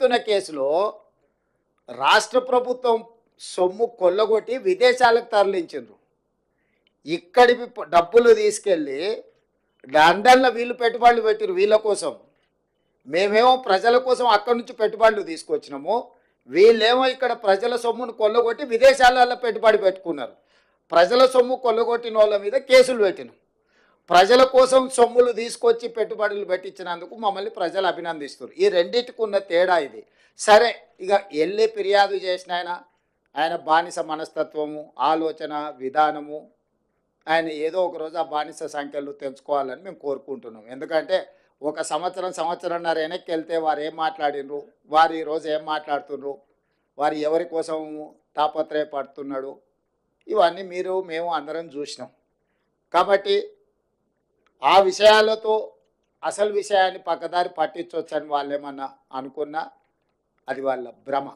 చెప్తున్న కేసులో రాష్ట్ర ప్రభుత్వం సొమ్ము కొల్లగొట్టి విదేశాలకు తరలించిండ్రు. ఇక్కడి డబ్బులు తీసుకెళ్ళి లండన్లో వీళ్ళు పెట్టుబడులు పెట్టిరు వీళ్ళ కోసం. మేమేమో ప్రజల కోసం అక్కడి నుంచి పెట్టుబడులు తీసుకొచ్చినాము. వీళ్ళేమో ఇక్కడ ప్రజల సొమ్మును కొల్లగొట్టి విదేశాలలో పెట్టుబడి పెట్టుకున్నారు. ప్రజల సొమ్ము కొల్లగొట్టిన వాళ్ళ మీద కేసులు పెట్టినాం. ప్రజల కోసం సొమ్ములు తీసుకొచ్చి పెట్టుబడులు పెట్టించినందుకు మమ్మల్ని ప్రజలు అభినందిస్తారు. ఈ రెండింటికి ఉన్న తేడా ఇది. సరే, ఇక వెళ్ళి ఫిర్యాదు చేసిన ఆయన బానిస మనస్తత్వము, ఆలోచన విధానము, ఆయన ఏదో ఒక రోజు ఆ బానిస సంఖ్యలు తెంచుకోవాలని మేము కోరుకుంటున్నాం. ఎందుకంటే ఒక సంవత్సరంన్నర వెనక్కి వెళ్తే వారు ఏం మాట్లాడినరు, వారు ఈరోజు ఏం మాట్లాడుతున్నారు, వారు ఎవరి కోసం తాపత్రయపడుతున్నాడు, ఇవన్నీ మేము అందరం చూసినాం. కాబట్టి ఆ విషయాలతో అసలు విషయాన్ని పక్కదారి పట్టించవచ్చని వాళ్ళు ఏమన్నా అనుకున్నా అది వాళ్ళ భ్రమ.